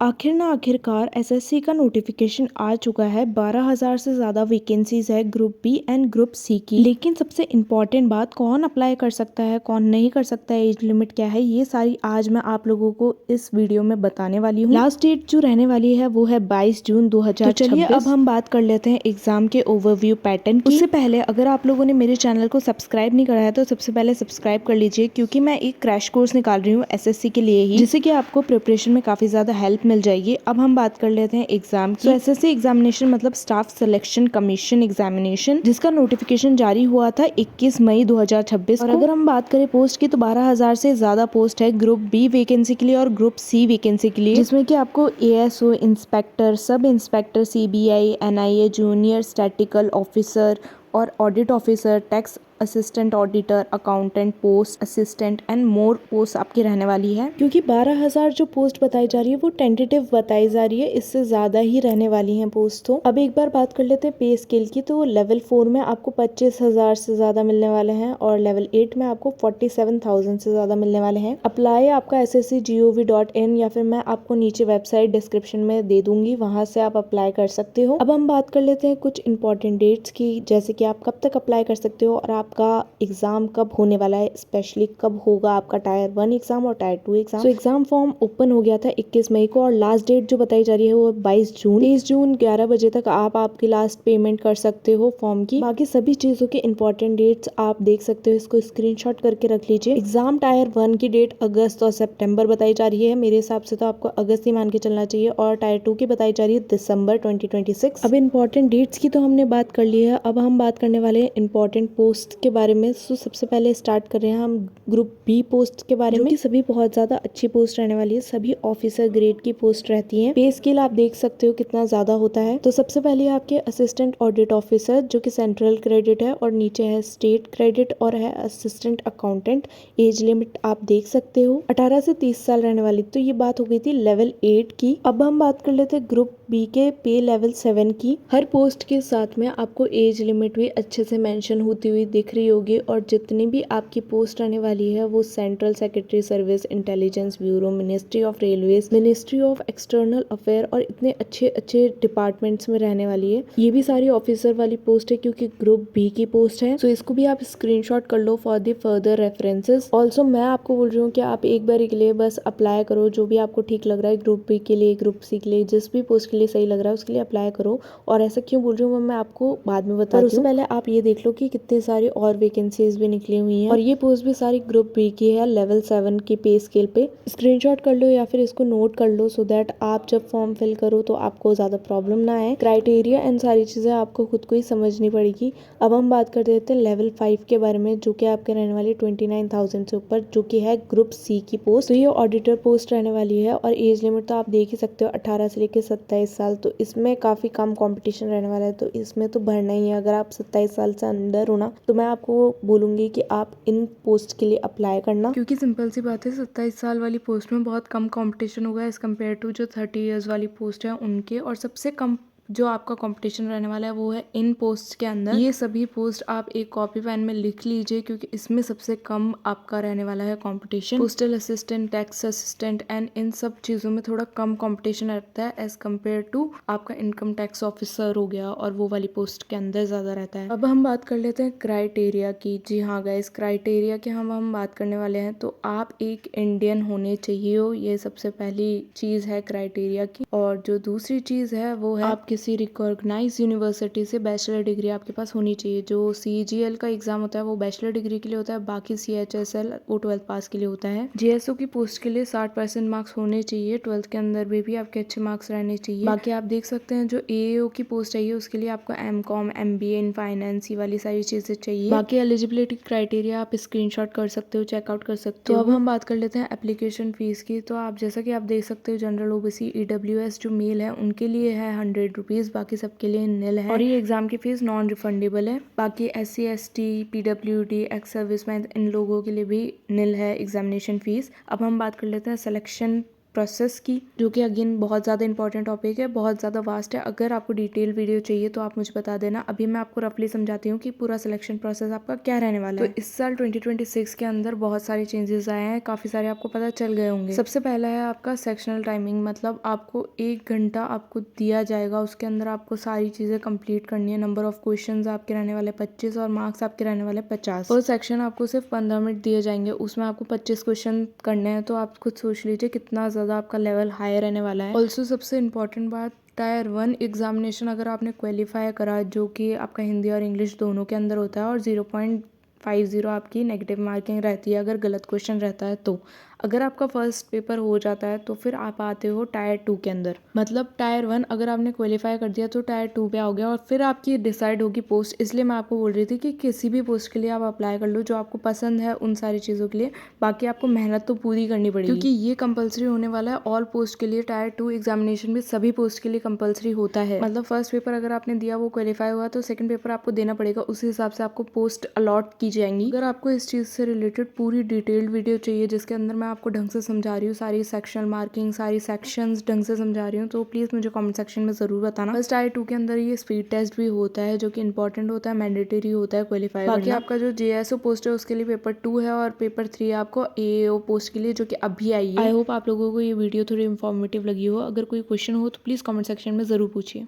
आखिरकार एसएससी का नोटिफिकेशन आ चुका है। 12,000 से ज़्यादा वैकेंसीज है group B and group C की। लेकिन सबसे इम्पॉर्टेंट बात, कौन अप्लाई कर सकता है, कौन नहीं कर सकता है, एज लिमिट क्या है, ये सारी आज मैं आप लोगों को इस वीडियो में बताने वाली हूँ। लास्ट डेट जो रहने वाली है वो है 22 जून 2026। तो चलिए अब हम बात कर लेते हैं एग्जाम के ओवरव्यू पैटर्न की। उससे पहले अगर आप लोगों ने मेरे चैनल को सब्सक्राइब नहीं करा है तो सबसे पहले सब्सक्राइब कर लीजिए, क्योंकि मैं एक क्रैश कोर्स निकाल रही हूँ एसएससी के लिए ही, जिससे कि आपको प्रिपरेशन में काफी ज्यादा हेल्प मिल जाएगी। अब हम बात कर लेते हैं एग्जाम की। तो एसएससी एग्जामिनेशन मतलब स्टाफ सिलेक्शन कमीशन एग्जामिनेशन, जिसका नोटिफिकेशन जारी हुआ था 21 मई 2026 और अगर हम बात करें पोस्ट की तो 12,000 से ज्यादा पोस्ट है ग्रुप बी वैकेंसी के लिए और ग्रुप सी वैकेंसी के लिए, जिसमें कि आपको ASO, inspector, sub inspector, CBI, NIA, junior statistical officer और audit officer, tax assistant auditor, accountant post, assistant and more post आपकी रहने वाली है। क्योंकि 12,000 जो पोस्ट बताई जा रही है वो टेंटेटिव बताई जा रही है, इससे ज्यादा ही रहने वाली हैं पोस्ट। तो अब एक बार बात कर लेते हैं पे स्केल की। तो लेवल 4 में आपको 25,000 से ज्यादा मिलने वाले हैं और लेवल 8 में आपको 47,000 से ज्यादा मिलने वाले हैं। अप्लाई आपका ssc.gov.in या फिर मैं आपको नीचे वेबसाइट डिस्क्रिप्शन में दे दूंगी, वहां से आप अप्लाई कर सकते हो। अब हम बात कर लेते हैं कुछ इंपॉर्टेंट डेट्स की, जैसे कि आप कब तक अप्लाई कर सकते हो और आपका एग्जाम कब होने वाला है, स्पेशली कब होगा आपका टायर 1 एग्जाम और टायर 2 एग्जाम। तो एग्जाम फॉर्म ओपन हो गया था 21 मई को और लास्ट डेट जो बताई जा रही है वो 22 जून। 23 जून 11 बजे तक आप आपकी लास्ट पेमेंट कर सकते हो फॉर्म की। बाकी सभी चीजों के इंपॉर्टेंट डेट्स आप देख सकते हो, इसको स्क्रीनशॉट करके रख लीजिए। एग्जाम टायर 1 की डेट अगस्त और सितंबर बताई जा रही है, मेरे हिसाब से तो आपको अगस्त ही मान के चलना चाहिए, और टायर 2 की बताई जा रही है दिसंबर 2026। अब इंपॉर्टेंट डेट्स की तो हमने बात कर ली है, अब हम बात करने वाले हैं इंपॉर्टेंट पोस्ट के बारे में। तो सबसे पहले स्टार्ट कर रहे हैं हम ग्रुप बी पोस्ट के बारे में, जो कि सभी बहुत ज्यादा अच्छी पोस्ट रहने वाली है, सभी ऑफिसर ग्रेड की पोस्ट रहती हैं। पे स्केल आप देख सकते हो कितना ज्यादा होता है। तो सबसे पहले आपके असिस्टेंट ऑडिट ऑफिसर जो कि सेंट्रल क्रेडिट है, और नीचे है स्टेट क्रेडिट और है असिस्टेंट अकाउंटेंट। एज लिमिट आप देख सकते हो 18 से 30 साल रहने वाली। तो ये बात हो गई थी लेवल 8 की। अब हम बात कर लेते हैं ग्रुप बी के पे लेवल 7 की। हर पोस्ट के साथ में आपको एज लिमिट भी अच्छे से मेंशन होती हुई दिख रही होगी, और जितनी भी आपकी पोस्ट आने वाली है वो central secretary service, intelligence bureau, ministry of railways, ministry of external affair और इतने अच्छे अच्छे डिपार्टमेंट्स में रहने वाली है। ये भी सारी ऑफिसर वाली पोस्ट है क्योंकि ग्रुप बी की पोस्ट है। तो इसको भी आप स्क्रीनशॉट कर लो for the further references. Also मैं आपको बोल रही हूँ कि आप एक बार के लिए बस अप्लाई करो, जो भी आपको ठीक लग रहा है, ग्रुप बी के लिए, ग्रुप सी के लिए, जिस भी पोस्ट के लिए सही लग रहा है उसके लिए अप्लाई करो। और ऐसा क्यों बोल रही हूँ मैं आपको बाद में बताती हूँ। उससे पहले आप ये देख लो कि कितने सारी और वैकेंसीज भी निकली हुई हैं, और ये पोस्ट भी सारी ग्रुप बी की है लेवल 7 की पे स्केल पे। स्क्रीनशॉट कर लो या फिर इसको नोट कर लो, सो दैट आप जब फॉर्म फिल करो तो आपको ज्यादा प्रॉब्लम ना आए। क्राइटेरिया एंड सारी चीजें आपको खुद को ही समझनी पड़ेगी। अब हम बात कर देते हैं लेवल 5 के बारे में, जो कि आपके रहने वाली 29,000 से ऊपर, जो कि है ग्रुप सी की पोस्ट। तो ये ऑडिटर पोस्ट रहने वाली है, और एज लिमिट तो आप देख ही सकते हो 18 से लेकर 27 साल। तो इसमें काफी कम कंपटीशन रहने वाला है, तो इसमें तो भरना ही है। अगर आप 27 साल से अंदर हो ना, तो मैं आपको बोलूंगी कि आप इन पोस्ट के लिए अप्लाई करना, क्योंकि सिंपल सी बात है 27 साल वाली पोस्ट में बहुत कम कंपटीशन होगा एज कम्पेयर टू जो 30 इयर्स वाली पोस्ट है उनके। और सबसे कम जो आपका कंपटीशन रहने वाला है वो है इन पोस्ट के अंदर। ये सभी पोस्ट आप एक कॉपी पेन में लिख लीजिए, क्योंकि इसमें सबसे कम आपका रहने वाला है competition. Postal assistant, tax assistant and in सब चीजों में थोड़ा कम कंपटीशन रहता है एज कम्पेयर टू आपका इनकम टैक्स ऑफिसर हो गया, और वो वाली पोस्ट के अंदर ज्यादा रहता है। अब हम बात कर लेते हैं क्राइटेरिया की। जी हाँ गाइस, क्राइटेरिया की हम बात करने वाले हैं। तो आप एक इंडियन होने चाहिए हो, ये सबसे पहली चीज है क्राइटेरिया की। और जो दूसरी चीज है वो है आप किसी रिकॉग्नाइज यूनिवर्सिटी से बैचलर डिग्री आपके पास होनी चाहिए। जो CGL का एग्जाम होता है वो बैचलर डिग्री के लिए होता है, बाकी CHSL वो 12th पास के लिए होता है। JSO की पोस्ट के लिए 60% मार्क्स होने चाहिए, 12th के अंदर भी आपके अच्छे मार्क्स रहने चाहिए। बाकी आप देख सकते हैं जो AAO की पोस्ट चाहिए उसके लिए आपको MCOM, MBA इन फाइनेंस, ये वाली सारी चीजें चाहिए। बाकी एलिजिबिलिटी क्राइटेरिया आप स्क्रीनशॉट कर सकते हो, चेकआउट कर सकते हो। तो अब हम बात कर लेते हैं एप्लीकेशन फीस की। तो आप जैसा कि आप देख सकते हो जनरल OBC EWS जो मेल है उनके लिए है 100 रुपीज, बाकी सबके लिए निल है, और ये एग्जाम की फीस नॉन रिफंडेबल है। बाकी SC ST PWD ex serviceman इन लोगों के लिए भी निल है एग्जामिनेशन फीस। अब हम बात कर लेते हैं सिलेक्शन प्रोसेस की, जो कि अगेन बहुत ज़्यादा इंपॉर्टेंट टॉपिक है, बहुत ज़्यादा वास्ट है। अगर आपको डिटेल वीडियो चाहिए तो आप मुझे बता देना। अभी मैं आपको रफली समझाती हूँ कि पूरा सिलेक्शन प्रोसेस आपका क्या रहने वाला है। तो इस साल 2026 के अंदर बहुत सारे चेंजेस आए हैं, काफ़ी सारे आपको पता चल गए होंगे। सबसे पहला है आपका सेक्शनल टाइमिंग, मतलब आपको 1 घंटा आपको दिया जाएगा, उसके अंदर आपको सारी चीज़ें कंप्लीट करनी है। नंबर ऑफ क्वेश्चंस आपके रहने वाले 25 और मार्क्स आपके रहने वाले 50। और सेक्शन आपको सिर्फ 15 मिनट दिए जाएंगे, उसमें आपको 25 क्वेश्चन करने हैं। तो आप खुद सोच लीजिए कितना ज़्यादा आपका लेवल हाई रहने वाला है। ऑल्सो सबसे इम्पॉर्टेंट बात, टायर 1 एग्जामिनेशन अगर आपने क्वालिफाई करा, जो कि आपका हिंदी और इंग्लिश दोनों के अंदर होता है, और 0.50 आपकी नेगेटिव मार्किंग रहती है अगर गलत क्वेश्चन रहता है। तो अगर आपका फर्स्ट पेपर हो जाता है तो फिर आप आते हो टायर 2 के अंदर। मतलब टायर 1 अगर आपने क्वालिफाई कर दिया तो टायर 2 पे आओगे, और फिर आपकी डिसाइड होगी पोस्ट। इसलिए मैं आपको बोल रही थी कि किसी भी पोस्ट के लिए आप अप्लाई कर लो जो आपको पसंद है उन सारी चीज़ों के लिए। बाकी आपको मेहनत तो पूरी करनी पड़ेगी, क्योंकि ये कंपलसरी होने वाला है ऑल पोस्ट के लिए। टायर 2 एग्जामिनेशन भी सभी पोस्ट के लिए कंपलसरी होता है। मतलब फर्स्ट पेपर अगर आपने दिया वो क्वालिफाई हुआ तो सेकंड पेपर आपको देना पड़ेगा, उसी हिसाब से आपको पोस्ट अलॉट की जाएंगी। अगर आपको इस चीज़ से रिलेटेड पूरी डिटेल्ड वीडियो चाहिए जिसके अंदर मैं आपको ढंग से समझा रही हूँ, सारी सेक्शनल मार्किंग, सारी सेक्शंस ढंग से समझा रही हूँ, तो प्लीज़ मुझे कमेंट सेक्शन में ज़रूर बताना। बस टायर 2 के अंदर ये स्पीड टेस्ट भी होता है, जो कि इंपॉर्टेंट होता है, मैंडेटरी होता है क्वालिफाई करना। बाकी आपका जो JSO पोस्ट है उसके लिए पेपर 2 है, और पेपर 3 आपको AAO पोस्ट के लिए, जो कि अभी आई है। आई होप आप लोगों को ये वीडियो थोड़ी इन्फॉर्मेटिव लगी हो। अगर कोई क्वेश्चन हो तो प्लीज़ कमेंट सेक्शन में ज़रूर पूछिए।